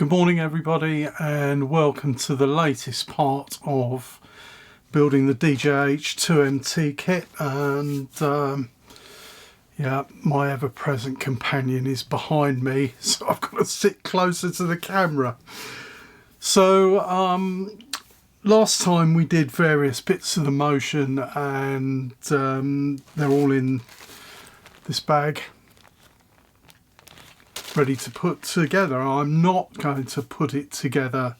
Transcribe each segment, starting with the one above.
Good morning everybody, and welcome to the latest part of building the DJH 2MT kit. And yeah, my ever-present companion is behind me, so I've got to sit closer to the camera. So last time we did various bits of the motion, and they're all in this bag ready to put together. I'm not going to put it together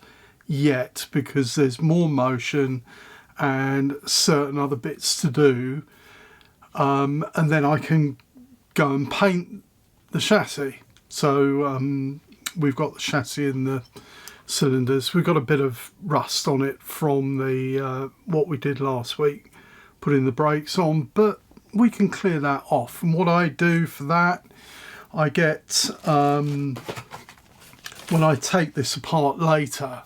yet because there's more motion and certain other bits to do, and then I can go and paint the chassis. So we've got the chassis in the cylinders. We've got a bit of rust on it from the what we did last week, putting the brakes on, but we can clear that off. And what I do for that, I get, when I take this apart later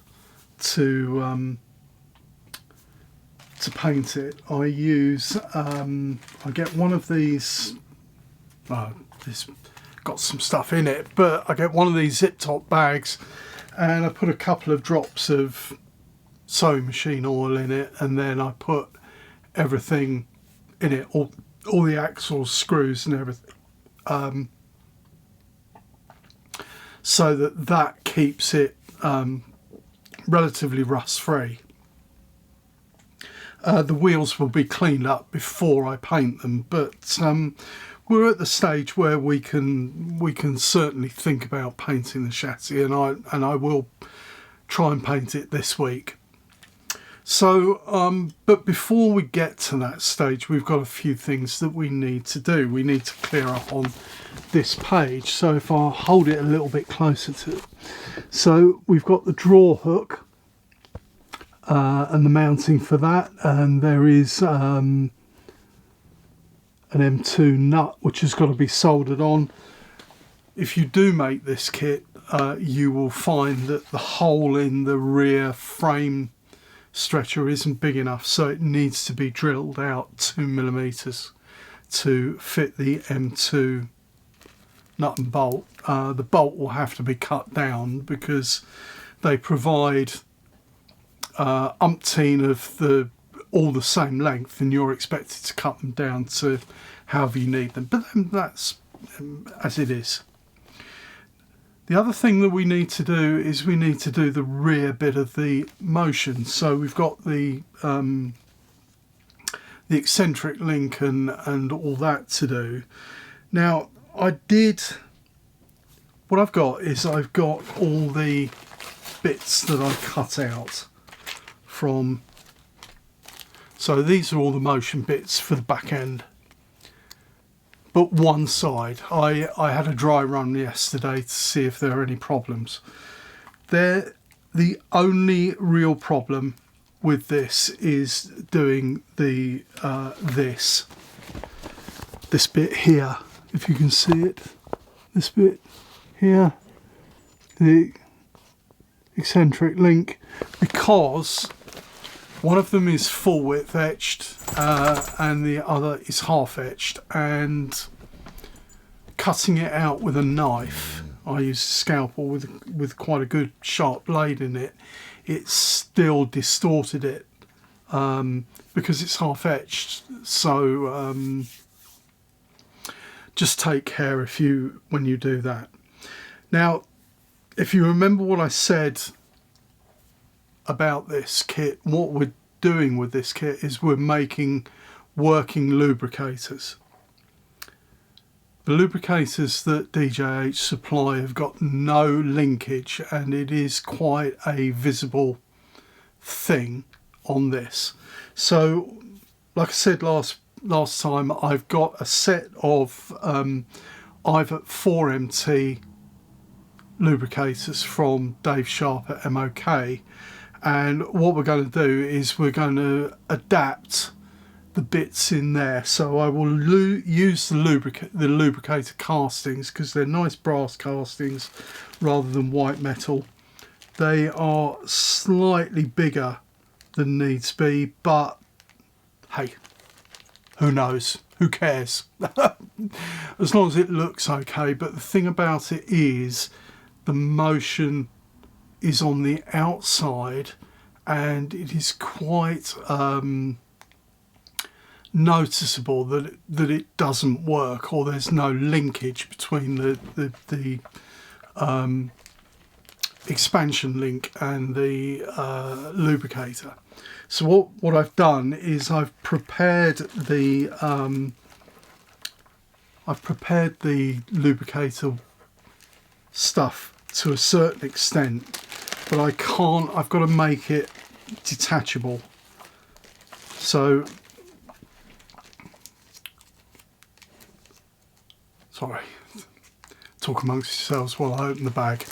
to paint it, I use, I get one of these, this got some stuff in it, but I get one of these zip top bags and I put a couple of drops of sewing machine oil in it, and then I put everything in it, all the axles, screws and everything. So that keeps it relatively rust free. The wheels will be cleaned up before I paint them, but we're at the stage where we can certainly think about painting the chassis, and I will try and paint it this week. So but before we get to that stage, we've got a few things that we need to do. We need to clear up on this page. So if I hold it a little bit closer to it, so we've got the draw hook and the mounting for that, and there is an M2 nut which has got to be soldered on. If you do make this kit, you will find that the hole in the rear frame stretcher isn't big enough, so it needs to be drilled out 2mm to fit the M2 nut and bolt. The bolt will have to be cut down because they provide umpteen of all the same length, and you're expected to cut them down to however you need them, but then that's as it is. The other thing that we need to do is we need to do the rear bit of the motion. So we've got the eccentric link and all that to do. Now what I've got is I've got all the bits that I cut out from, so these are all the motion bits for the back end. But one side, I had a dry run yesterday to see if there are any problems. The only real problem with this is doing the this bit here, if you can see it, this bit here, the eccentric link, because one of them is full width etched and the other is half etched, and cutting it out with a knife, I use a scalpel with quite a good sharp blade in it, it still distorted it because it's half etched. So just take care when you do that. Now, if you remember what I said about this kit, what we're doing with this kit is we're making working lubricators. The lubricators that DJH supply have got no linkage, and it is quite a visible thing on this. So like I said last time, I've got a set of either 4MT lubricators from Dave Sharp at MOK, and what we're going to do is we're going to adapt the bits in there. So I will use the lubricator castings because they're nice brass castings rather than white metal. They are slightly bigger than needs be, but hey, who knows? Who cares? As long as it looks okay. But the thing about it is the motion is on the outside, and it is quite noticeable that it doesn't work, or there's no linkage between the expansion link and the lubricator. So what I've done is I've prepared the lubricator stuff to a certain extent, but I've got to make it detachable. So, sorry, talk amongst yourselves while I open the bag.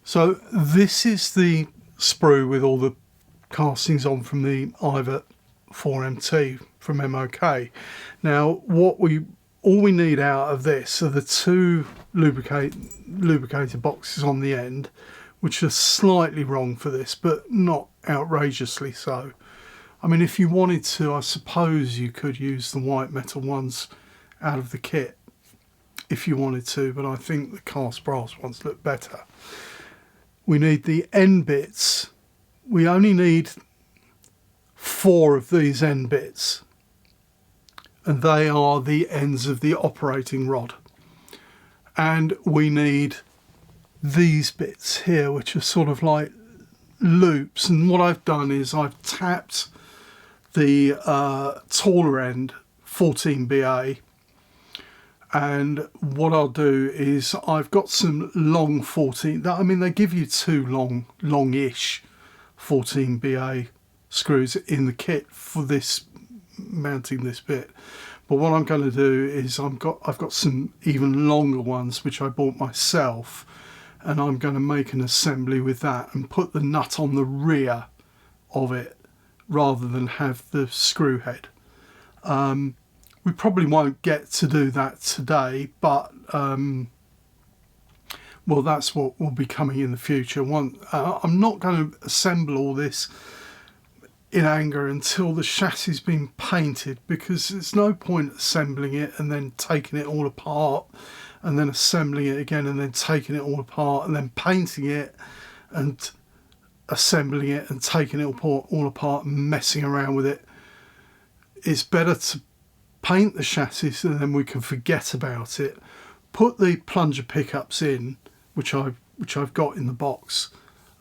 So this is the sprue with all the castings on from the Ivet 4MT from MOK. Now all we need out of this are the two lubricator boxes on the end, which are slightly wrong for this, but not outrageously so. I mean, if you wanted to, I suppose you could use the white metal ones out of the kit if you wanted to, but I think the cast brass ones look better. We need the end bits. We only need 4 of these end bits, and they are the ends of the operating rod. And we need these bits here, which are sort of like loops. And what I've done is I've tapped the taller end 14BA, and what I'll do is I've got some long 14, I mean they give you 2 longish 14BA screws in the kit for this, mounting this bit. But what I'm going to do is I've got some even longer ones which I bought myself, and I'm going to make an assembly with that and put the nut on the rear of it rather than have the screw head. We probably won't get to do that today, but well, that's what will be coming in the future. I'm not going to assemble all this in anger until the chassis has been painted, because there's no point assembling it and then taking it all apart and then assembling it again and then taking it all apart and then painting it and assembling it and taking it all apart and messing around with it. It's better to paint the chassis and then we can forget about it, put the plunger pickups in, which I've got in the box,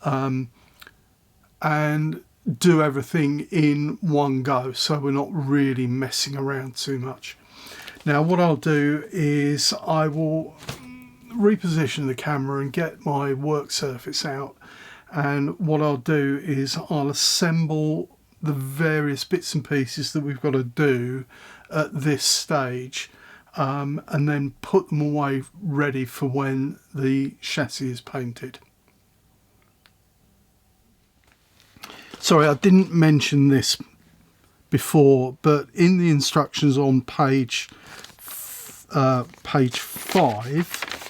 and do everything in one go, so we're not really messing around too much. Now what I'll do is I will reposition the camera and get my work surface out, and what I'll do is I'll assemble the various bits and pieces that we've got to do at this stage, and then put them away ready for when the chassis is painted. Sorry, I didn't mention this before, but in the instructions on page 5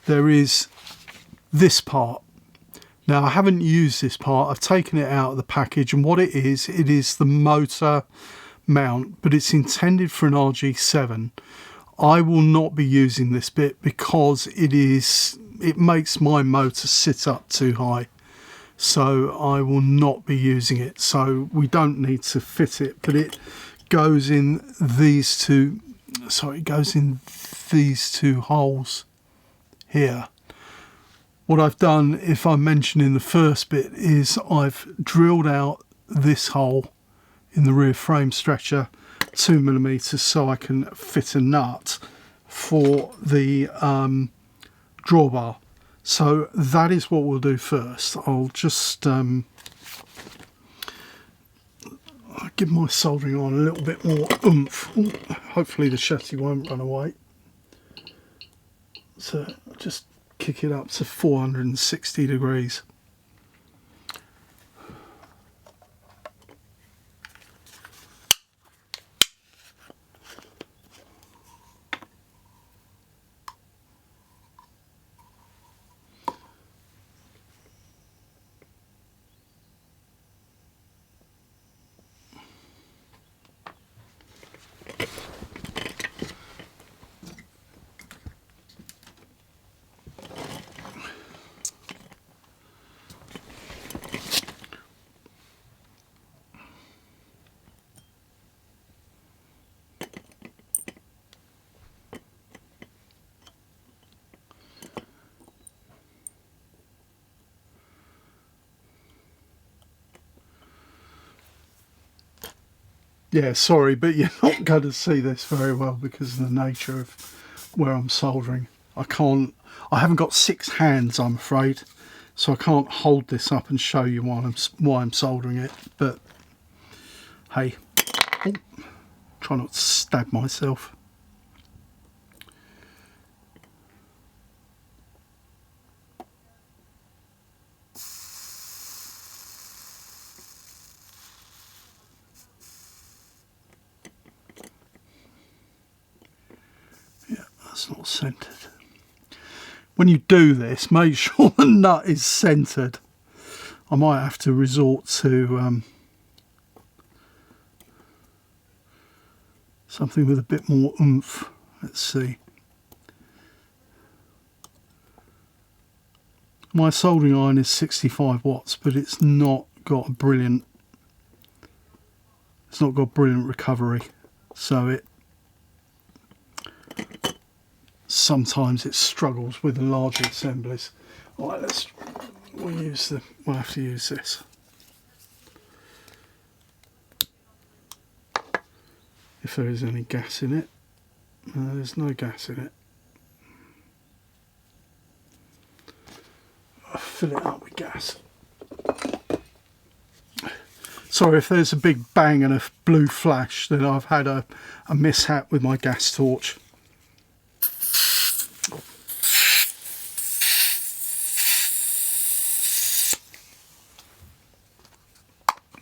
there is this part. Now I haven't used this part, I've taken it out of the package, and what it is the motor mount, but it's intended for an RG7. I will not be using this bit because it makes my motor sit up too high, so I will not be using it. So we don't need to fit it, but it goes in these two, sorry, it goes in these 2 holes here. What I've done, if I mentioned in the first bit, is I've drilled out this hole in the rear frame stretcher 2mm so I can fit a nut for the drawbar. So that is what we'll do first. I'll just give my soldering on a little bit more oomph. Ooh, hopefully the chassis won't run away. So just kick it up to 460 degrees. Yeah, sorry, but you're not going to see this very well because of the nature of where I'm soldering. I haven't got 6 hands, I'm afraid, so I can't hold this up and show you why I'm soldering it. But hey, oh, try not to stab myself. Yeah, that's not centered. When you do this, make sure the nut is centered. I might have to resort to something with a bit more oomph. Let's see. My soldering iron is 65 watts, but it's not got brilliant recovery, so sometimes it struggles with the larger assemblies. All right, we'll have to use this. If there is any gas in it. No, there's no gas in it. I'll fill it up with gas. Sorry if there's a big bang and a blue flash, then I've had a mishap with my gas torch.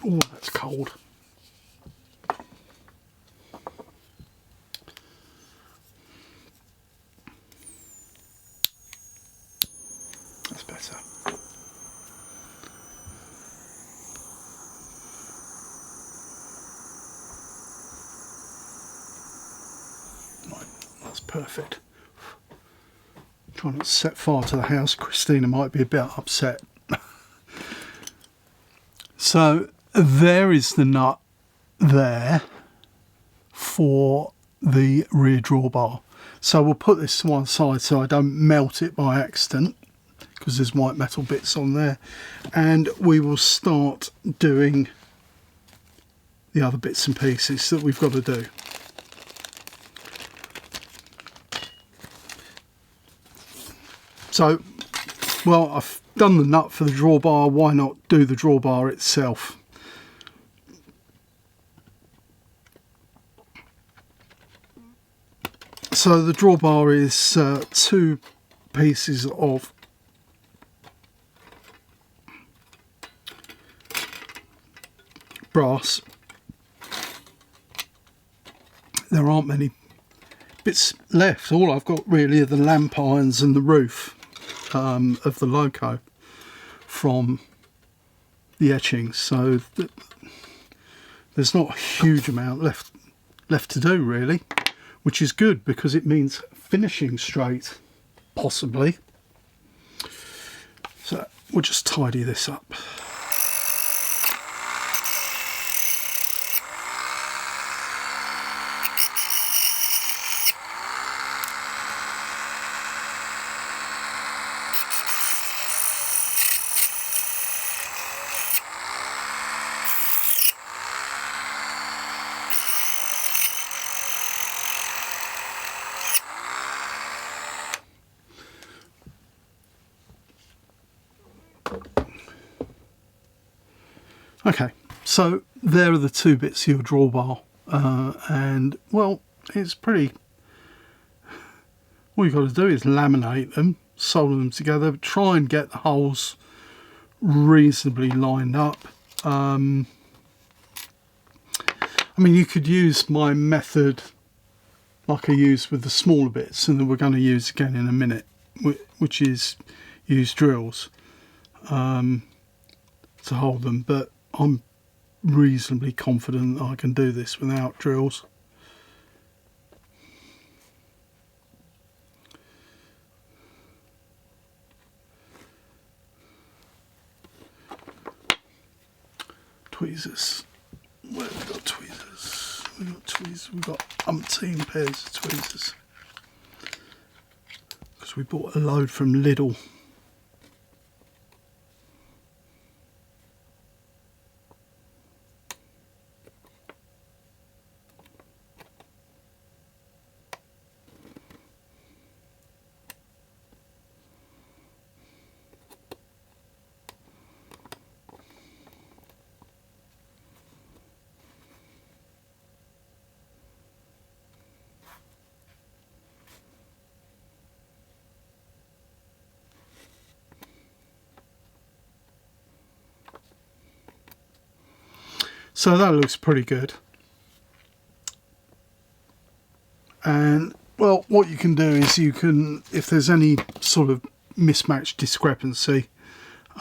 Oh, that's cold. That's better. Right, that's perfect. Try not to set fire to the house. Christina might be a bit upset. So there is the nut there for the rear drawbar. So we'll put this to one side so I don't melt it by accident, because there's white metal bits on there, and we will start doing the other bits and pieces that we've got to do. So, well, I've done the nut for the drawbar, why not do the drawbar itself? So the drawbar is 2 pieces of brass. There aren't many bits left. All I've got really are the lamp irons and the roof of the loco from the etchings. So there's not a huge amount left to do really, which is good because it means finishing straight, possibly. So we'll just tidy this up. Okay, so there are the 2 bits of your drawbar, and well, it's pretty. All you've got to do is laminate them, solder them together, try and get the holes reasonably lined up. I mean, you could use my method like I used with the smaller bits, and that we're going to use again in a minute, which is use drills to hold them, but I'm reasonably confident that I can do this without drills. Tweezers. Where have we got tweezers? We've got umpteen pairs of tweezers, because we bought a load from Lidl. So that looks pretty good. And well, what you can do is you can, if there's any sort of mismatch discrepancy,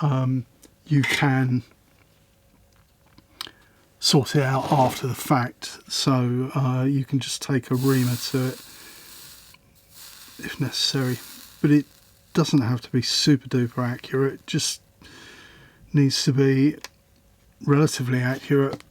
you can sort it out after the fact. So you can just take a reamer to it if necessary, but it doesn't have to be super duper accurate. It just needs to be relatively accurate.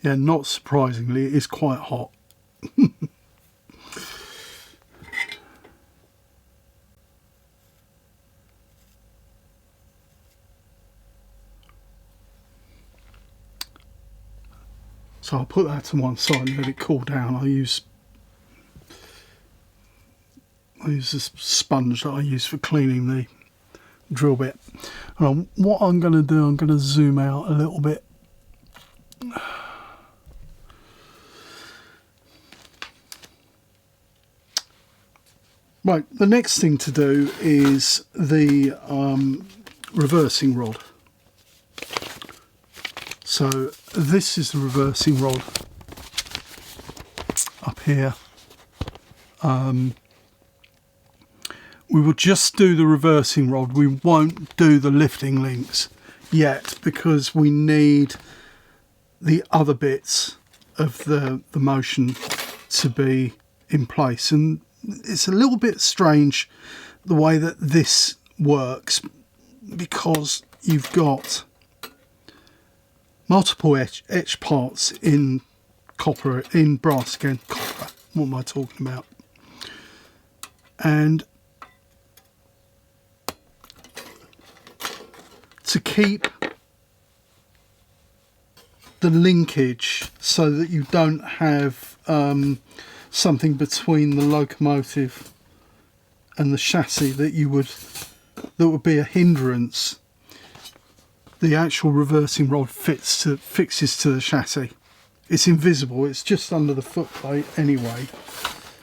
Yeah, not surprisingly, it is quite hot. So I'll put that to one side and let it cool down. I use this sponge that I use for cleaning the drill bit. What I'm going to do, I'm going to zoom out a little bit. Right, the next thing to do is the reversing rod. So this is the reversing rod up here. We will just do the reversing rod. We won't do the lifting links yet because we need the other bits of the motion to be in place. And it's a little bit strange the way that this works because you've got multiple etch parts in copper, in brass again, copper, what am I talking about? And to keep the linkage so that you don't have something between the locomotive and the chassis that would be a hindrance, the actual reversing rod fixes to the chassis. It's invisible, it's just under the footplate anyway.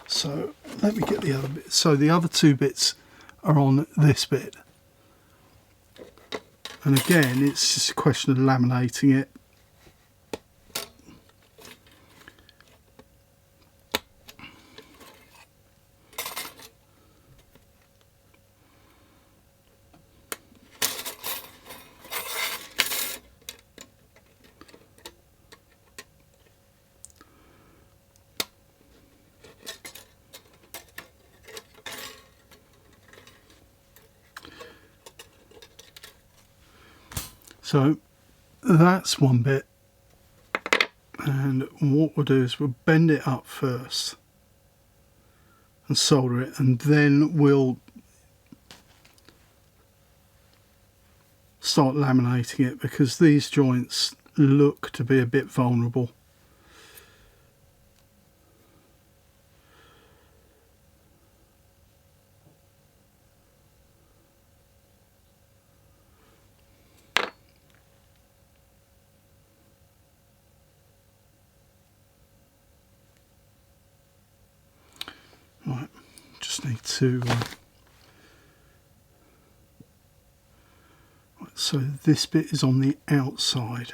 So let me get the other bit. So the other two bits are on this bit. And again, it's just a question of laminating it. So that's one bit, and what we'll do is we'll bend it up first and solder it, and then we'll start laminating it because these joints look to be a bit vulnerable. Right, just need to right, so this bit is on the outside.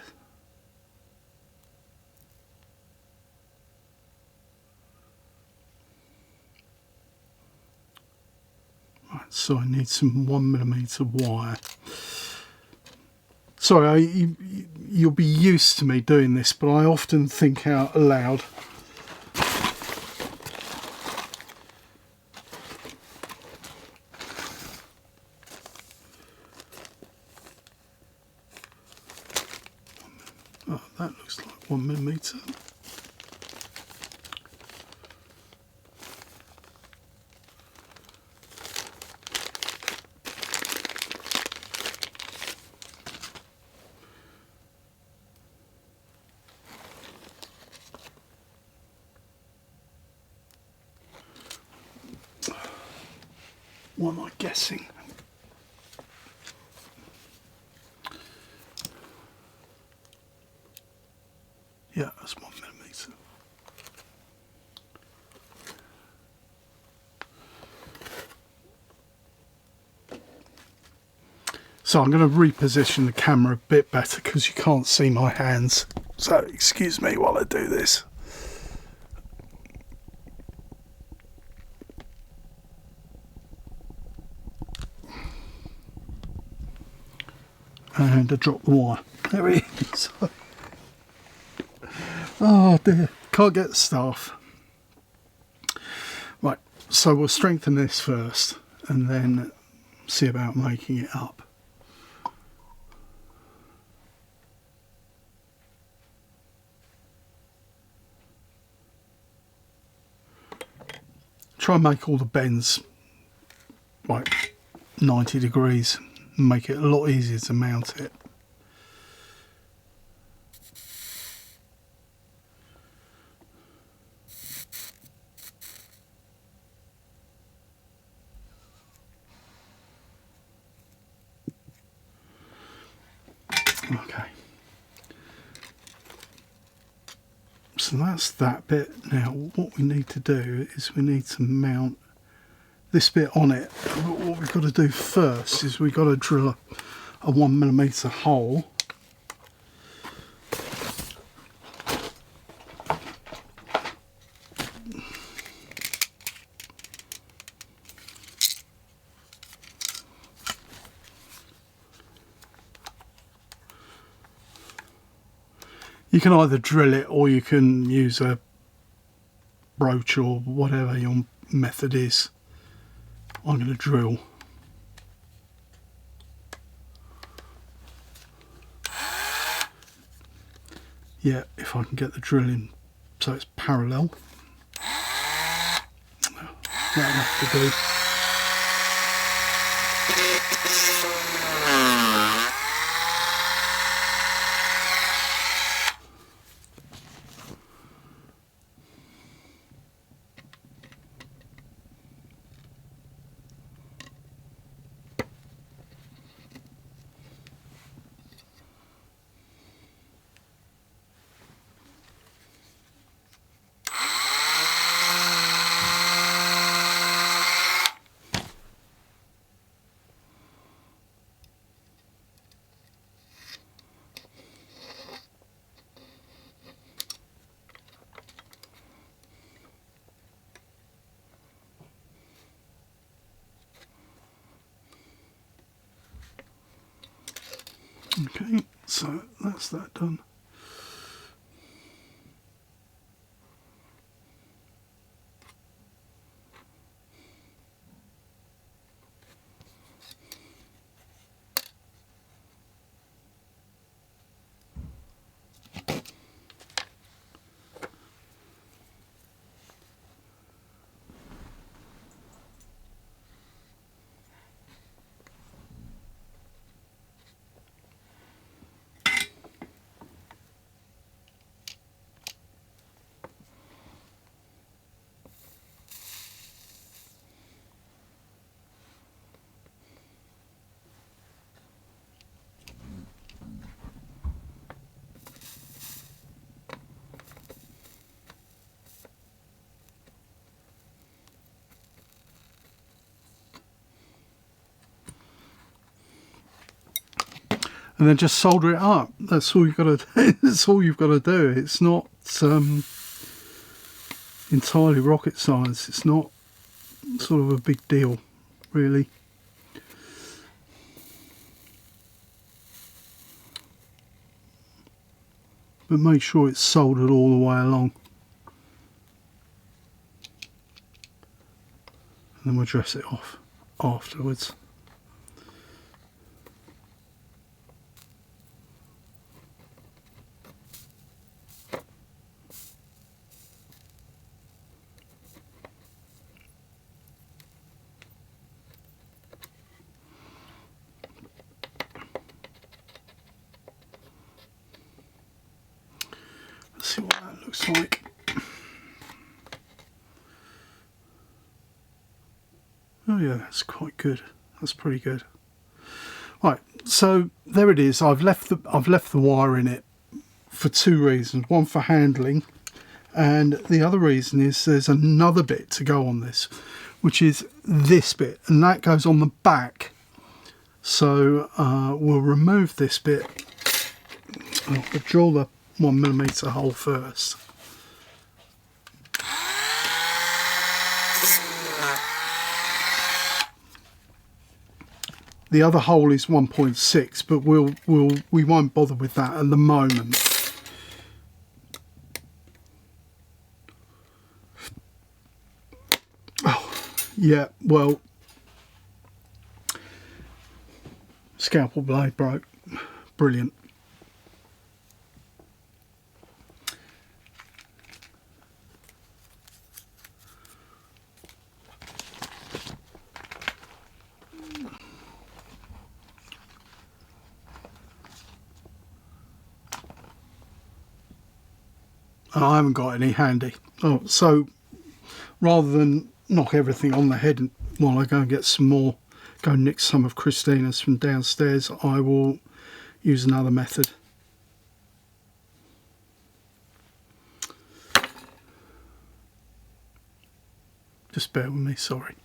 Right, so I need some 1mm wire. Sorry, you'll be used to me doing this, but I often think out loud. Oh, that looks like 1mm. What am I guessing? Yeah, that's 1mm. So I'm going to reposition the camera a bit better because you can't see my hands. So excuse me while I do this. And I dropped the wire. There it is. Oh dear, can't get the staff. Right, so we'll strengthen this first and then see about making it up. Try and make all the bends like 90 degrees and make it a lot easier to mount it. Okay, so that's that bit. Now what we need to do is we need to mount this bit on it. But what we've got to do first is we've got to drill a 1mm hole. You can either drill it or you can use a broach or whatever your method is. I'm going to drill. Yeah, if I can get the drilling so it's parallel. That'll have to do. Okay, so that's that done. And then just solder it up. That's all you've got to do. That's all you've got to do. It's not entirely rocket science. It's not sort of a big deal, really. But make sure it's soldered all the way along. And then we'll dress it off afterwards. looks like. Oh yeah, that's quite good. That's pretty good. Right, so there it is. I've left the wire in it for two reasons. One for handling, and the other reason is there's another bit to go on this, which is this bit, and that goes on the back. So we'll remove this bit. I'll drill the 1mm hole first. The other hole is 1.6, but we won't bother with that at the moment. Oh, yeah, well, scalpel blade broke. Brilliant. I haven't got any handy. Oh, so rather than knock everything on the head while I go and get some more, go and nick some of Christina's from downstairs, I will use another method. Just bear with me, sorry.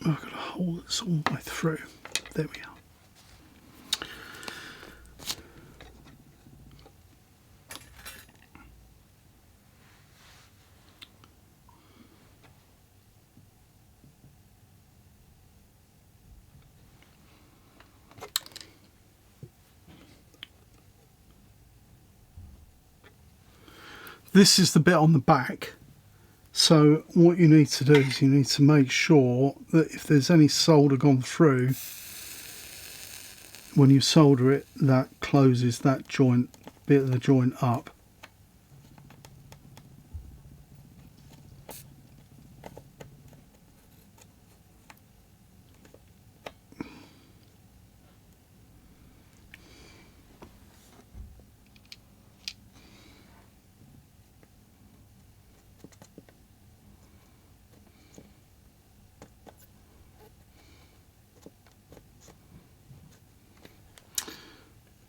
I've got a hole that's all the way through. There we are. This is the bit on the back. So what you need to do is you need to make sure that if there's any solder gone through, when you solder it, that closes that joint, bit of the joint up.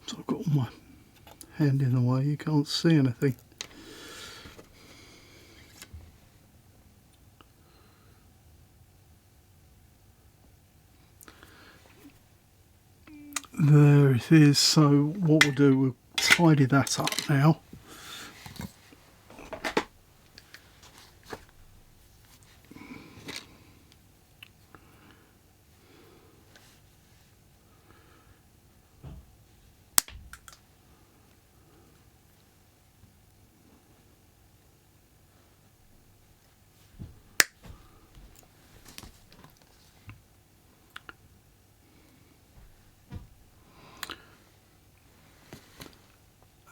So I've got all my hand in the way, you can't see anything. There it is. So what we'll do, we'll tidy that up now.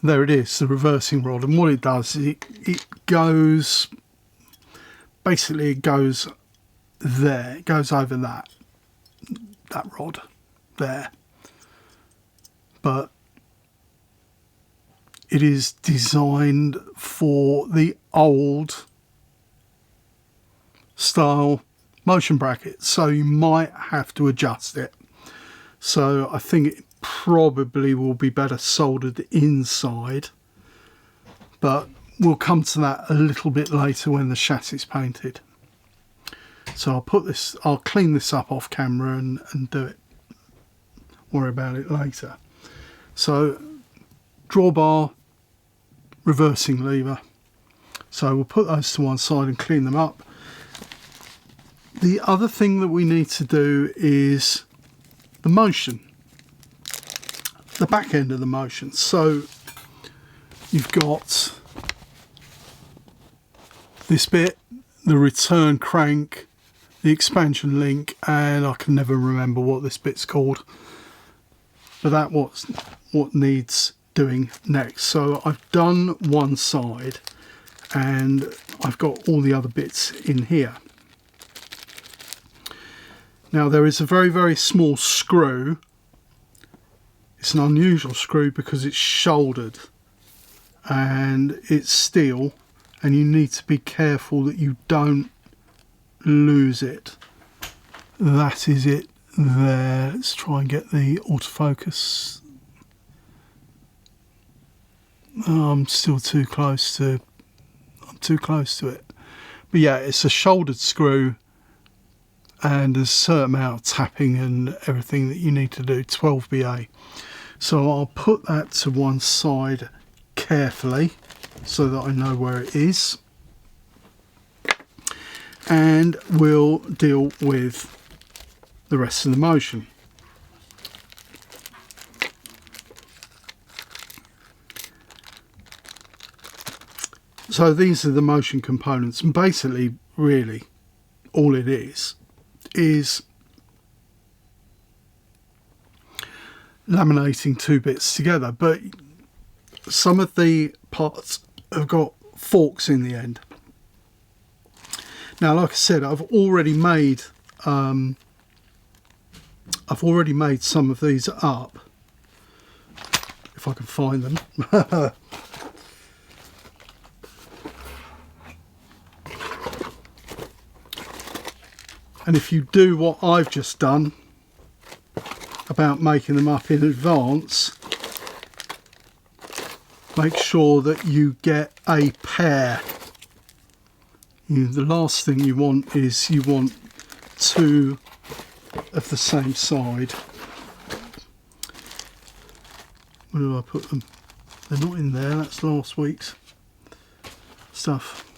There it is, the reversing rod, and what it does is it goes, basically it goes there, it goes over that rod there, but it is designed for the old style motion bracket, so you might have to adjust it. So I think probably will be better soldered inside, but we'll come to that a little bit later when the chassis is painted. So I'll clean this up off camera and do it. Worry about it later. So drawbar, reversing lever. So we'll put those to one side and clean them up. The other thing that we need to do is the motion, the back end of the motion. So you've got this bit, the return crank, the expansion link, and I can never remember what this bit's called, but that's what needs doing next. So I've done one side and I've got all the other bits in here. Now there is a very, very small screw. It's an unusual screw because it's shouldered and it's steel, and you need to be careful that you don't lose it. That is it there. Let's try and get the autofocus. Oh, I'm too close to it. But yeah, it's a shouldered screw, and there's a certain amount of tapping and everything that you need to do, 12 BA. So I'll put that to one side carefully so that I know where it is, and we'll deal with the rest of the motion. So these are the motion components, and basically really all it is laminating two bits together, but some of the parts have got forks in the end. Now, like I said, I've already made some of these up, if I can find them. And if you do what I've just done about making them up in advance, make sure that you get a pair. The last thing you want is you want two of the same side. Where do I put them? They're not in there, that's last week's stuff.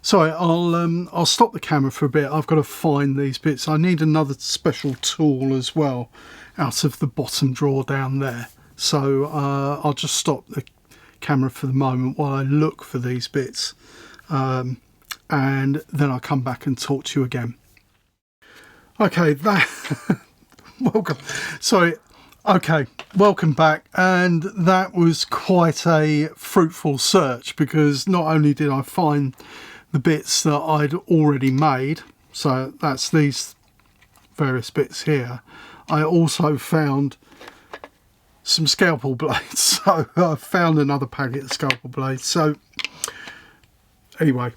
Sorry, I'll stop the camera for a bit. I've got to find these bits. I need another special tool as well out of the bottom drawer down there. So I'll just stop the camera for the moment while I look for these bits. And then I'll come back and talk to you again. Okay, welcome. Sorry. Okay, welcome back. And that was quite a fruitful search, because not only did I find the bits that I'd already made, so that's these various bits here, I also found some scalpel blades. So I found another packet of scalpel blades. So anyway,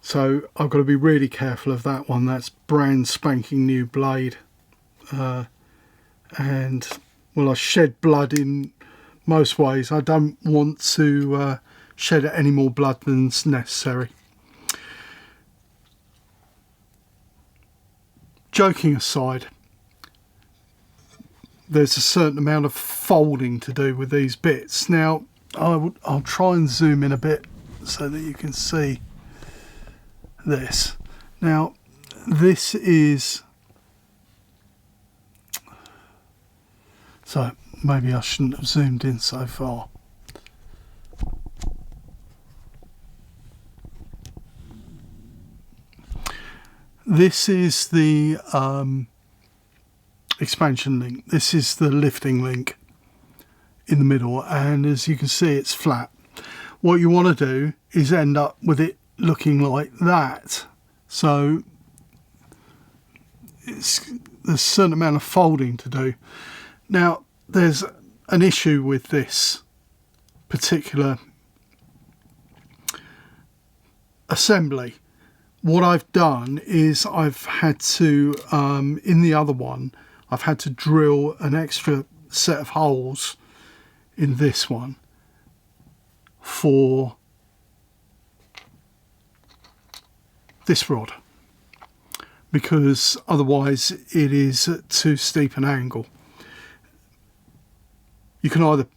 so I've got to be really careful of that one. That's brand spanking new blade, and well, I shed blood in most ways. I don't want to shed any more blood than's necessary. Joking aside, there's a certain amount of folding to do with these bits. Now I'll try and zoom in a bit so that you can see this. Now this is, so maybe I shouldn't have zoomed in so far. This is the expansion link. This is the lifting link in the middle, and as you can see, it's flat. What you want to do is end up with it looking like that. So there's a certain amount of folding to do. Now there's an issue with this particular assembly. What I've done is I've had to, in the other one, I've had to drill an extra set of holes in this one for this rod, because otherwise it is at too steep an angle. You can either,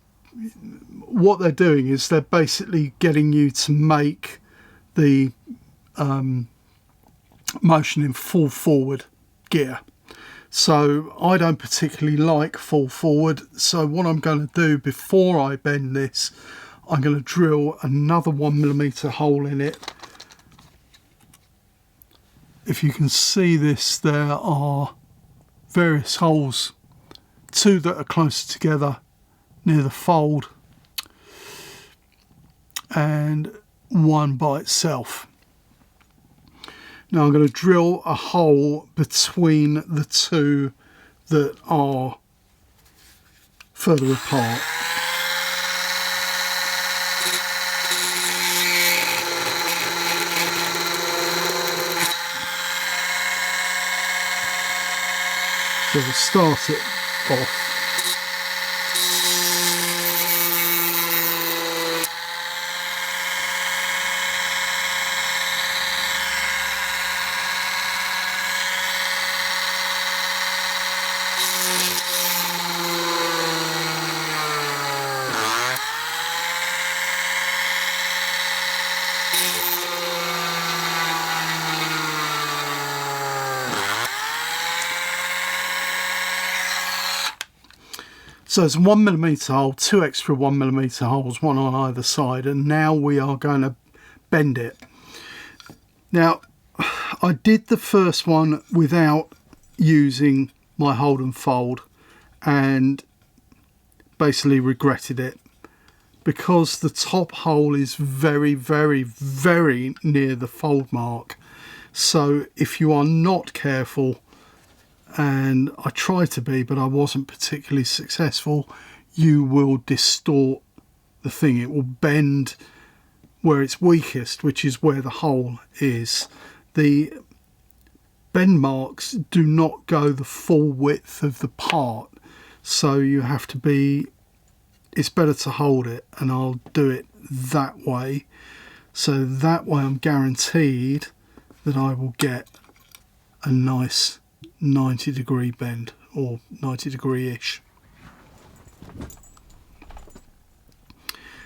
what they're doing is they're basically getting you to make the motion in full forward gear. So I don't particularly like full forward, so what I'm going to do before I bend this, I'm going to drill another 1mm hole in it. If you can see this, there are various holes, two that are closer together near the fold and one by itself. Now I'm going to drill a hole between the two that are further apart. So we'll start it off. So it's a 1mm hole, two extra 1mm holes, one on either side, and now we are going to bend it. Now, I did the first one without using my hold and fold and basically regretted it, because the top hole is very, very, very near the fold mark. So if you are not careful, and I tried to be, but I wasn't particularly successful, you will distort the thing. It will bend where it's weakest, which is where the hole is. The bend marks do not go the full width of the part, so you have to be, it's better to hold it, and I'll do it that way. So that way I'm guaranteed that I will get a nice 90-degree bend, or 90-degree-ish.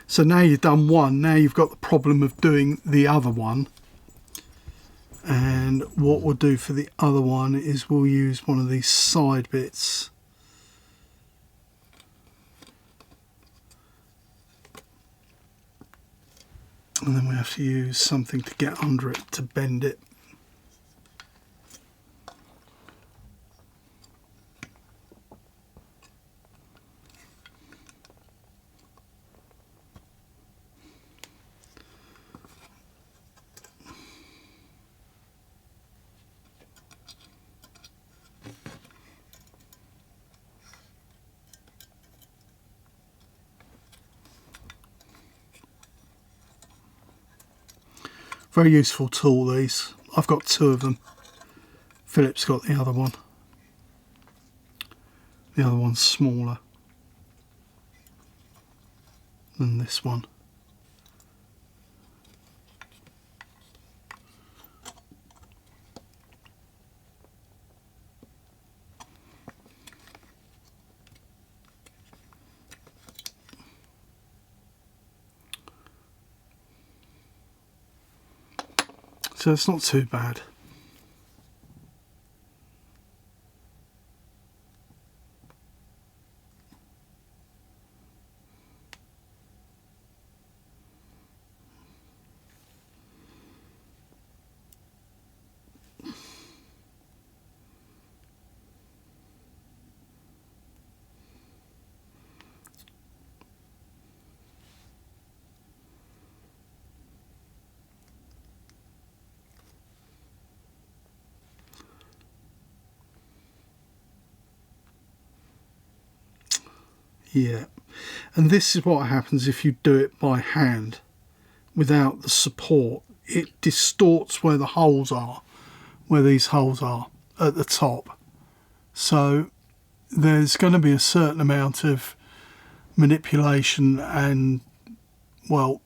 So now you've done one, now you've got the problem of doing the other one. And what we'll do for the other one is we'll use one of these side bits. And then we have to use something to get under it to bend it. Very useful tool, these. I've got two of them. Philip's got the other one. The other one's smaller than this one. So it's not too bad. Yeah, and this is what happens if you do it by hand without the support. It distorts where the holes are, where these holes are at the top. So there's going to be a certain amount of manipulation and, well,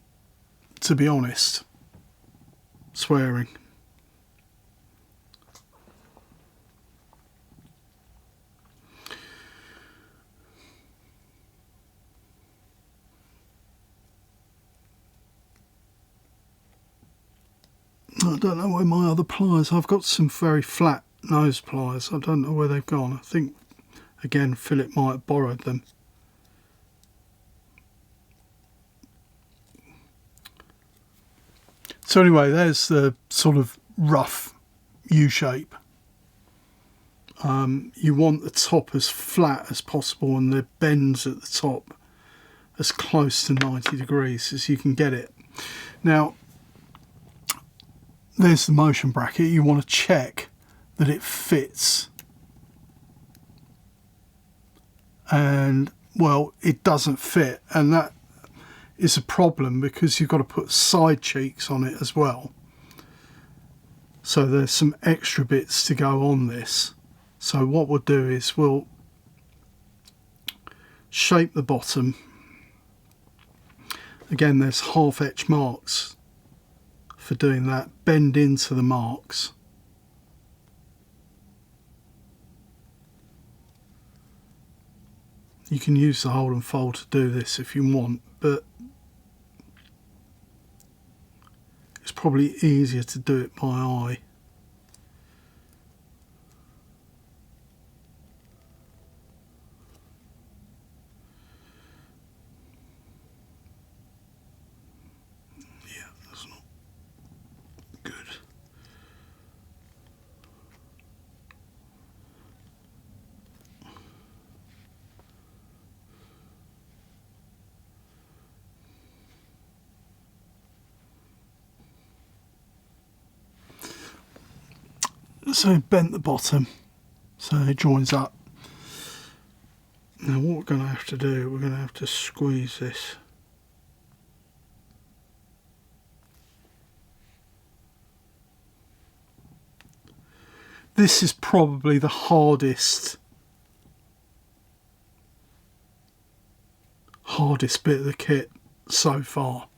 to be honest, swearing. I don't know where my other pliers, I've got some very flat nose pliers, I don't know where they've gone. I think, again, Philip might have borrowed them. So anyway, there's the sort of rough U shape. You want the top as flat as possible and the bends at the top as close to 90 degrees as you can get it. Now, there's the motion bracket. You want to check that it fits. And, well, it doesn't fit. And that is a problem because you've got to put side cheeks on it as well. So there's some extra bits to go on this. So what we'll do is we'll shape the bottom. Again, there's half etch marks for doing that. Bend into the marks. You can use the hold and fold to do this if you want, but it's probably easier to do it by eye. Yeah, that's not good. So bent the bottom so it joins up. Now what we're going to have to do, we're going to have to squeeze this. This is probably the hardest bit of the kit so far,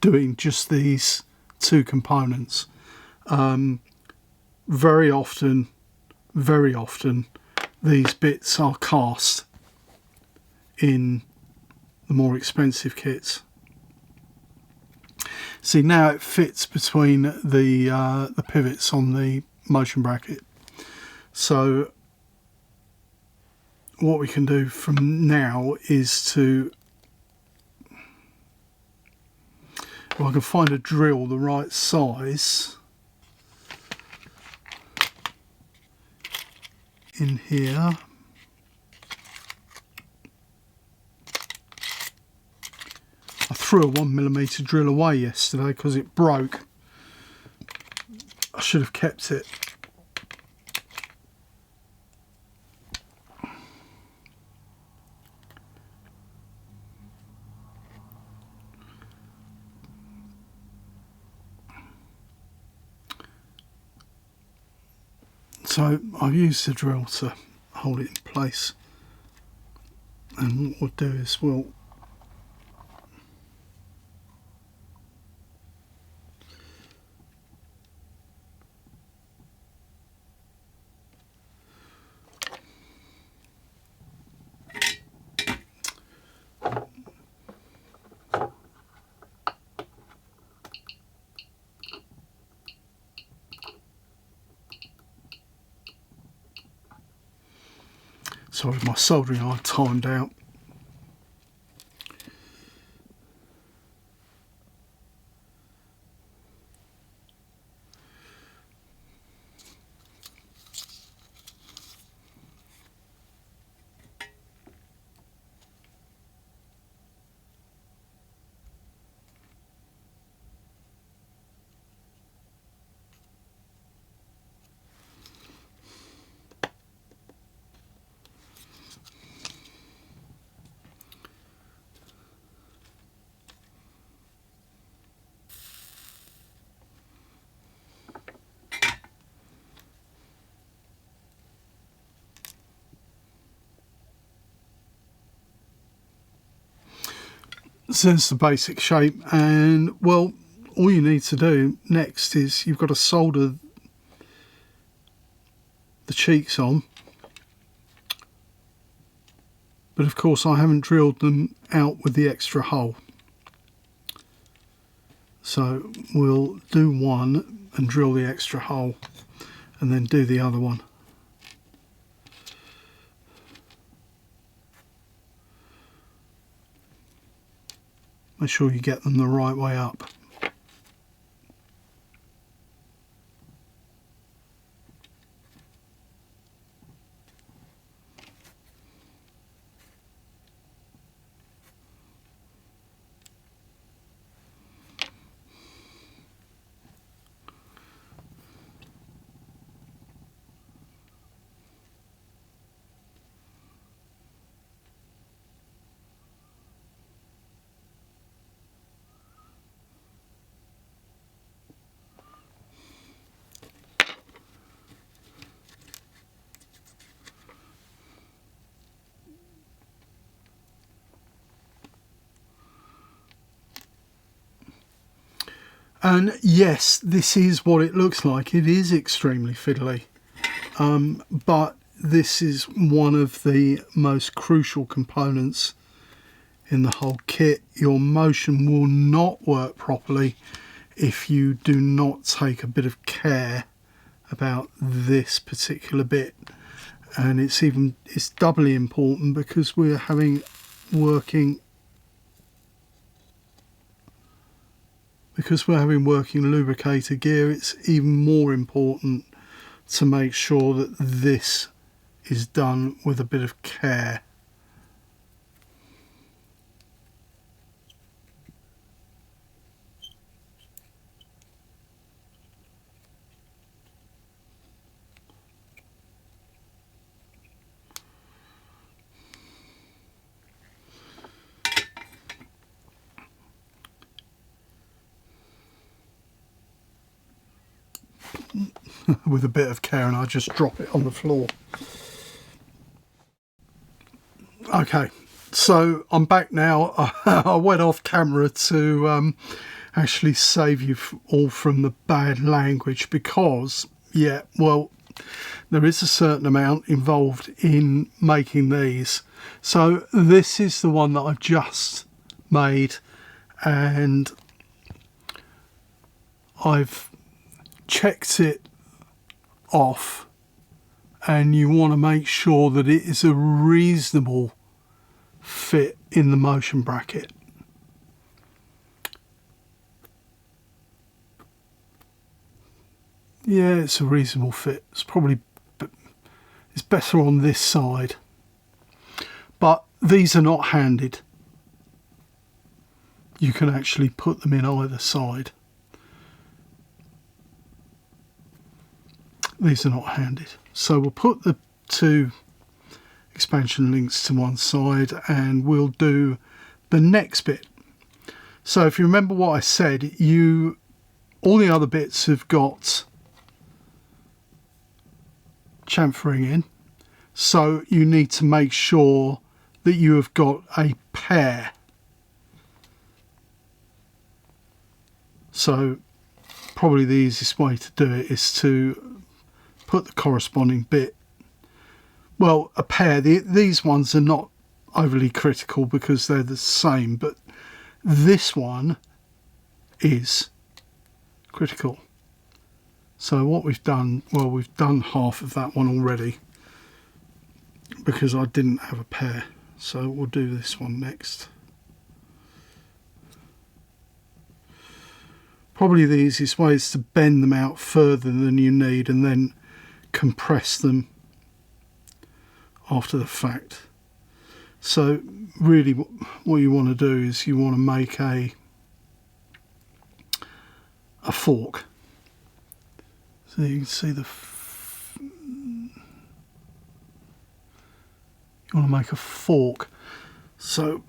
doing just these two components. Very often these bits are cast in the more expensive kits. See, now it fits between the pivots on the motion bracket. So what we can do from now is to, if I can find a drill the right size in here. I threw a 1mm drill away yesterday because it broke. I should have kept it. So I've used the drill to hold it in place, and what we'll do is we'll sorry, my soldering iron timed out. So there's the basic shape, and well, all you need to do next is you've got to solder the cheeks on, but of course I haven't drilled them out with the extra hole, so we'll do one and drill the extra hole and then do the other one. Make sure you get them the right way up. And yes, this is what it looks like. It is extremely fiddly, but this is one of the most crucial components in the whole kit. Your motion will not work properly if you do not take a bit of care about this particular bit. And it's doubly important because we're working lubricator gear. It's even more important to make sure that this is done with a bit of care. With a bit of care, and I just drop it on the floor. Okay, so I'm back now. I went off camera to actually save you all from the bad language, because yeah, well, there is a certain amount involved in making these. So this is the one that I've just made, and I've checked it off, and you want to make sure that it is a reasonable fit in the motion bracket. Yeah, it's a reasonable fit. It's better on this side, but these are not handed. You can actually put them in either side. These are not handed. So we'll put the two expansion links to one side, and we'll do the next bit. So if you remember what I said, all the other bits have got chamfering in, so you need to make sure that you have got a pair. So probably the easiest way to do it is to put the corresponding bit, well, a pair. These ones are not overly critical because they're the same, but this one is critical. So what we've done, well, we've done half of that one already because I didn't have a pair. So we'll do this one next. Probably the easiest way is to bend them out further than you need and then compress them after the fact. So really what you want to do is you want to make a fork. So you can see you want to make a fork. So,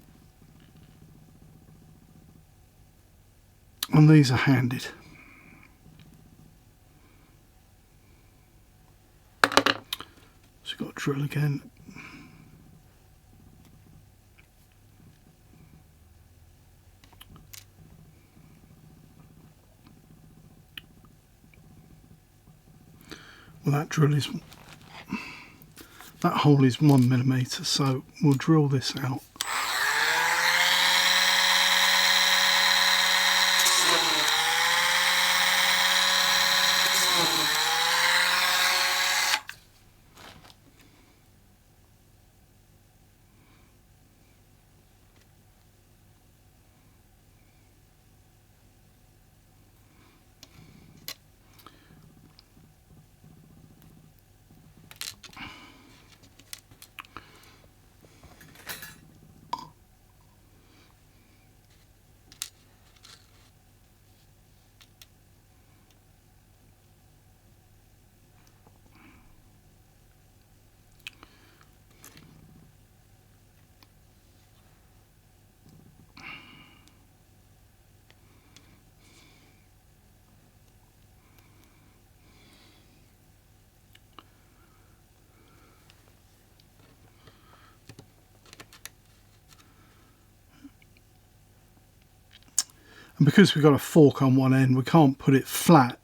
and these are handed. So you've got to drill again. Well, that hole is 1mm, so we'll drill this out. And because we've got a fork on one end, we can't put it flat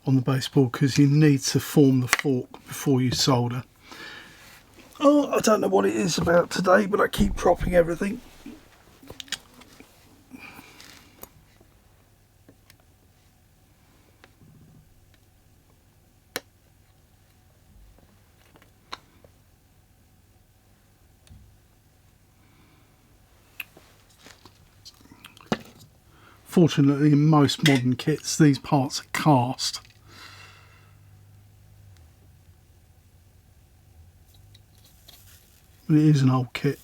on the baseboard because you need to form the fork before you solder. Oh, I don't know what it is about today, but I keep propping everything. Fortunately, in most modern kits, these parts are cast. But it is an old kit.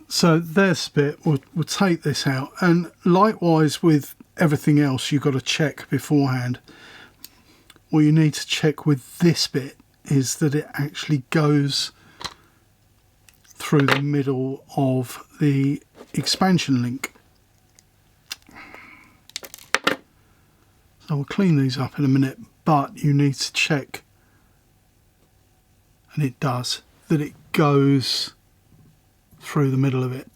So there's a bit, we'll take this out, and likewise with everything else you've got to check beforehand. What you need to check with this bit is that it actually goes through the middle of the expansion link. So we'll clean these up in a minute, but you need to check, and it does, that it goes through the middle of it.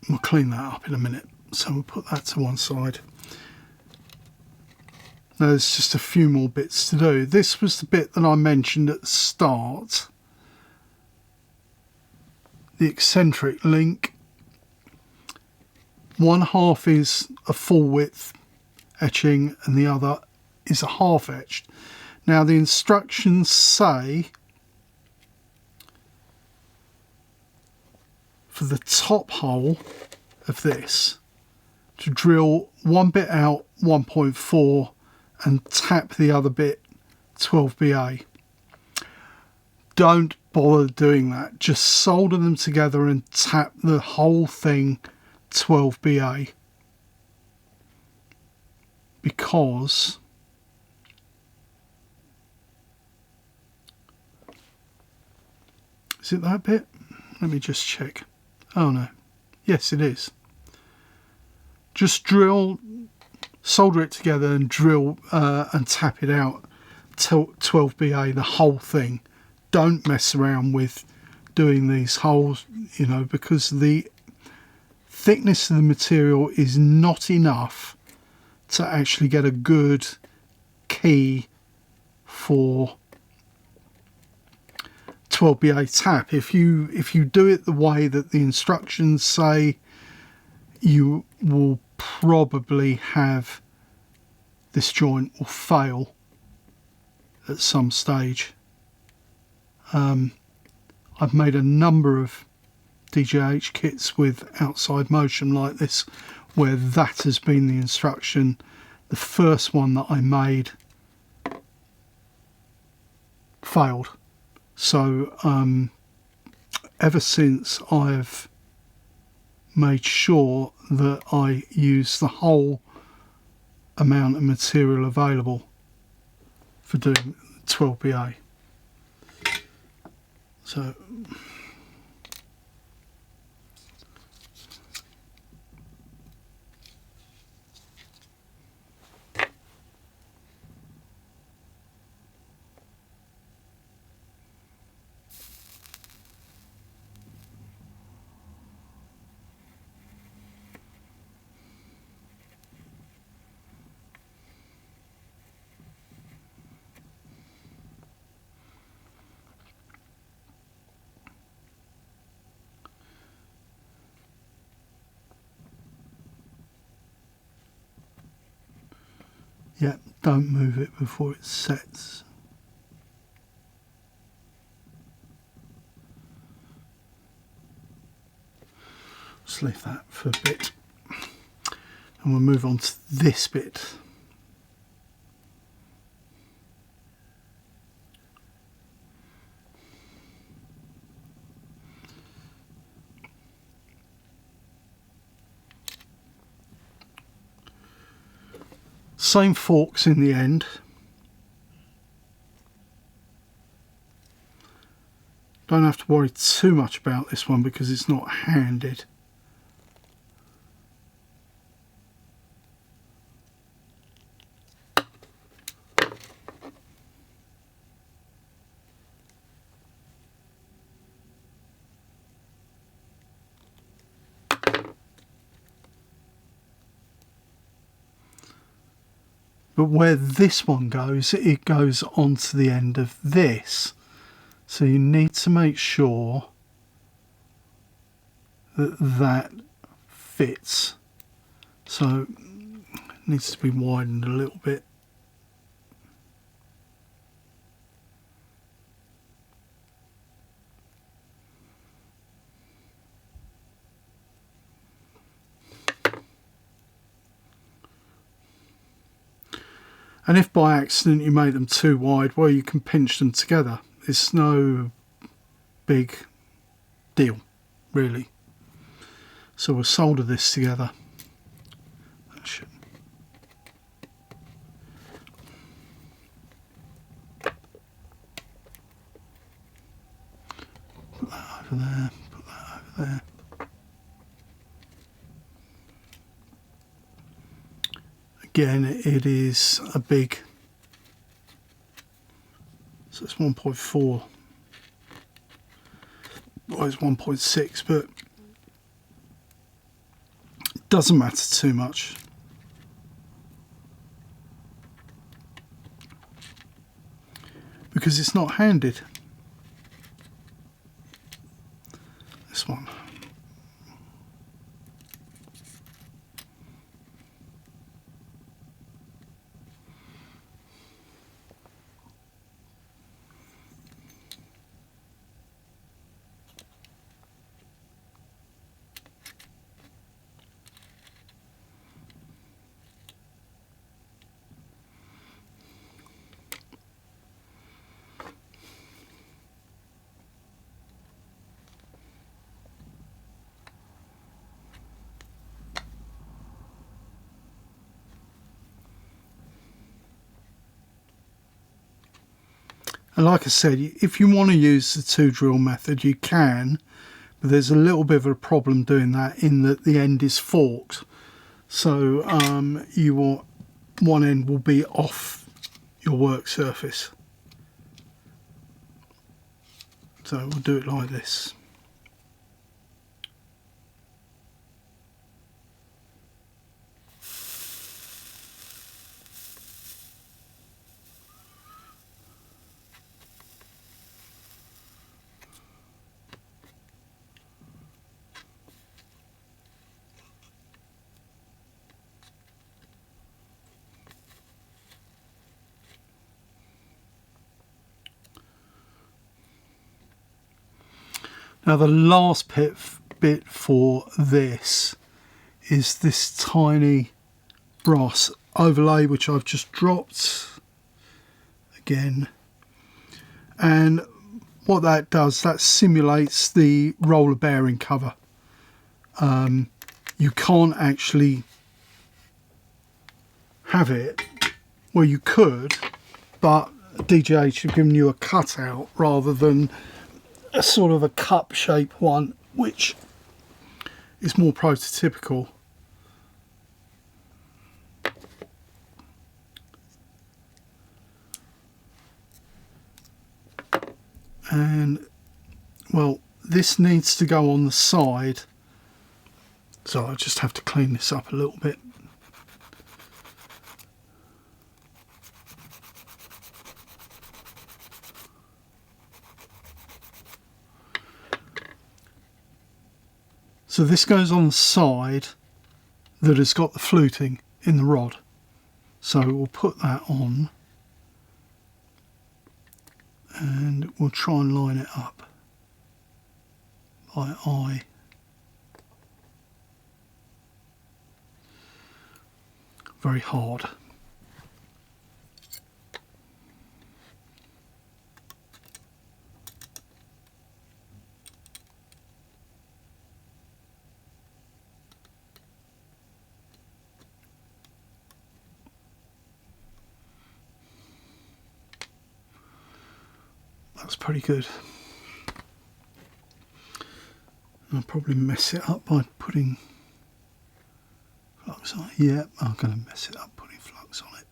We'll clean that up in a minute, so we'll put that to one side. Now there's just a few more bits to do. This was the bit that I mentioned at the start, the eccentric link. One half is a full width etching and the other is a half etched. Now the instructions say for the top hole of this to drill one bit out 1.4 and tap the other bit 12BA. Don't bother doing that, just solder them together and tap the whole thing 12BA, because is it that bit? Let me just check. Oh no, yes it is. Just drill, solder it together and drill and tap it out 12BA, the whole thing. Don't mess around with doing these holes, you know, because the thickness of the material is not enough to actually get a good key for 12BA tap. If you do it the way that the instructions say, you will probably have this joint will fail at some stage. I've made a number of DJH kits with outside motion like this where that has been the instruction. The first one that I made failed, so ever since I've made sure that I use the whole amount of material available for doing 12BA. So yeah, don't move it before it sets. Just leave that for a bit. And we'll move on to this bit. Same forks in the end. Don't have to worry too much about this one because it's not handed. But where this one goes, it goes onto the end of this. So you need to make sure that that fits. So it needs to be widened a little bit. And if by accident you make them too wide, well, you can pinch them together. It's no big deal, really. So we'll solder this together. That should. Put that over there, put that over there. Again, it is a big, so it's 1.4, well, it's 1.6, but it doesn't matter too much. Because it's not handed. This one. And like I said, if you want to use the 2 drill method, you can, but there's a little bit of a problem doing that in that the end is forked. So you want, one end will be off your work surface. So we'll do it like this. Now the last bit for this is this tiny brass overlay, which I've just dropped again. And what that does, that simulates the roller bearing cover. You can't actually have it, well you could, but DJH have given you a cutout rather than a sort of a cup shape one, which is more prototypical. And well, this needs to go on the side, so I just have to clean this up a little bit. So this goes on the side that has got the fluting in the rod. So we'll put that on and we'll try and line it up by eye. Very hard. That's pretty good. I'll probably mess it up by putting flux on it. Yeah, I'm going to mess it up putting flux on it.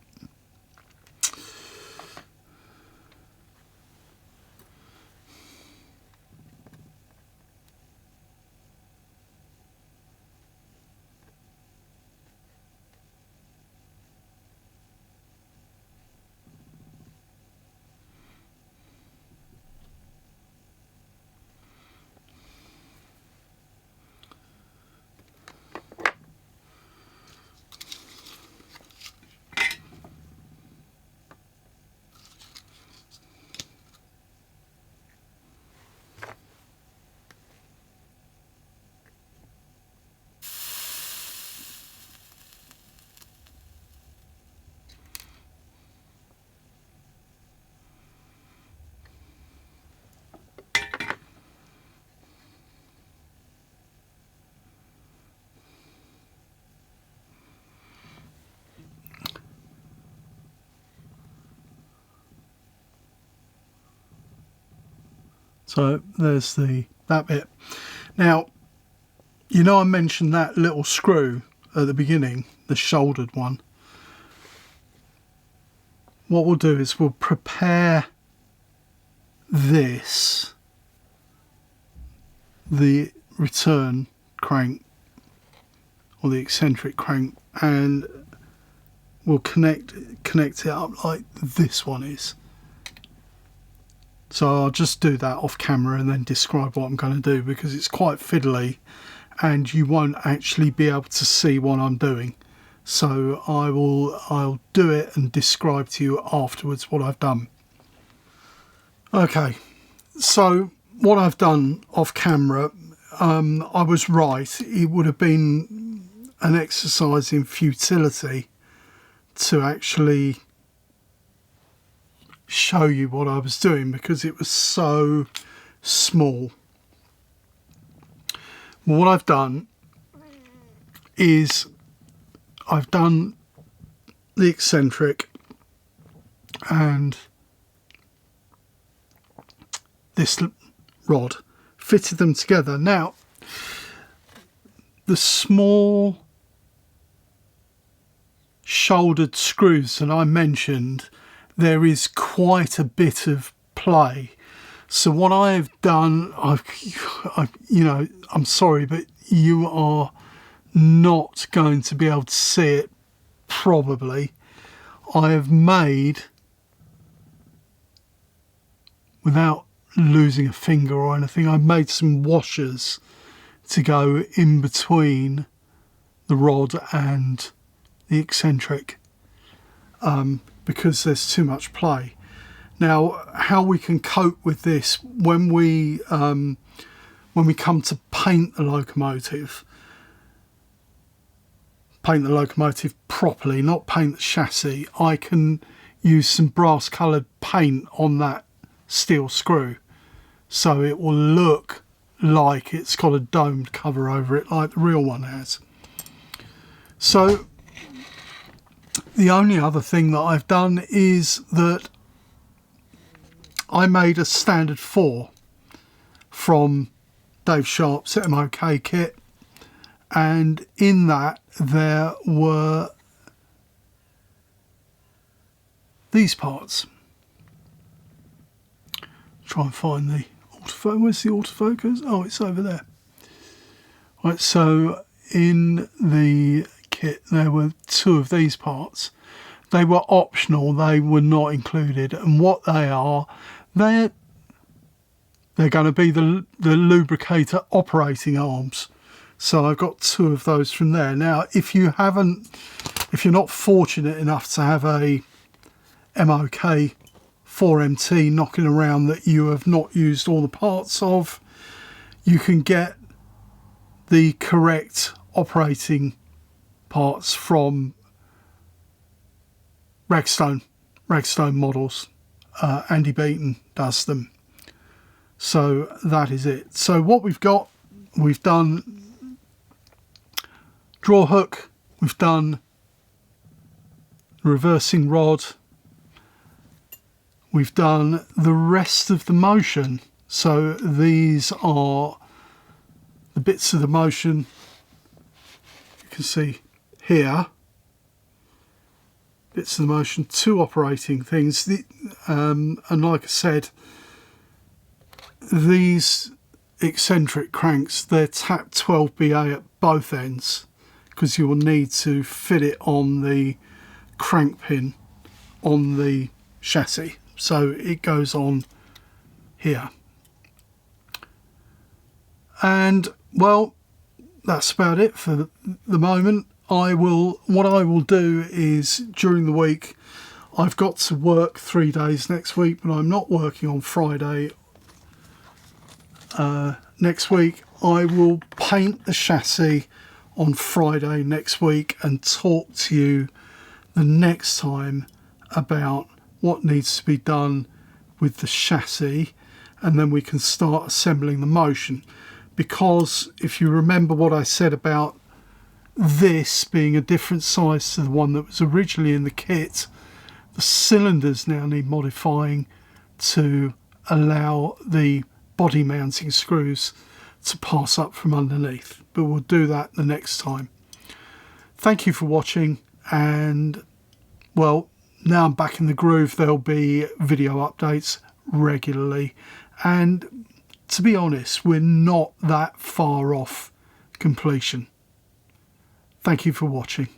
So there's that bit. Now, you know I mentioned that little screw at the beginning, the shouldered one. What we'll do is we'll prepare this, the return crank or the eccentric crank, and we'll connect it up like this one is. So I'll just do that off camera and then describe what I'm going to do, because it's quite fiddly and you won't actually be able to see what I'm doing. So I'll do it and describe to you afterwards what I've done. Okay, so what I've done off camera, I was right. It would have been an exercise in futility to actually show you what I was doing because it was so small. What I've done is I've done the eccentric and this rod, fitted them together. Now the small shouldered screws that I mentioned, there is quite a bit of play. So what I've done, you know, I'm sorry, but you are not going to be able to see it probably. I have made, without losing a finger or anything, I've made some washers to go in between the rod and the eccentric, because there's too much play. Now, how we can cope with this, when we when we come to paint the locomotive properly, not paint the chassis, I can use some brass coloured paint on that steel screw, so it will look like it's got a domed cover over it like the real one has. So the only other thing that I've done is that I made a standard 4 from Dave Sharp's MOK kit, and in that there were these parts. Try and find the autofocus. Where's the autofocus? Oh, it's over there. Right, so in the kit there were 2 of these parts. They were optional, they were not included, and what they are, they're going to be the lubricator operating arms. So I've got 2 of those from there. Now, if you're not fortunate enough to have a MOK 4MT knocking around that you have not used all the parts of, you can get the correct operating parts from Ragstone models. Andy Beaton does them. So that is it. So what we've done draw hook, we've done reversing rod, we've done the rest of the motion. So these are the bits of the motion you can see here, bits of the motion, 2 operating things, and like I said, these eccentric cranks, they're tapped 12BA at both ends, because you will need to fit it on the crank pin on the chassis. So it goes on here. And well, that's about it for the moment. What I will do is, during the week, I've got to work 3 days next week, but I'm not working on Friday. Next week I will paint the chassis on Friday next week and talk to you the next time about what needs to be done with the chassis, and then we can start assembling the motion. Because if you remember what I said about this being a different size to the one that was originally in the kit, the cylinders now need modifying to allow the body mounting screws to pass up from underneath, but we'll do that the next time. Thank you for watching, and well, now I'm back in the groove. There'll be video updates regularly, and to be honest, we're not that far off completion. Thank you for watching.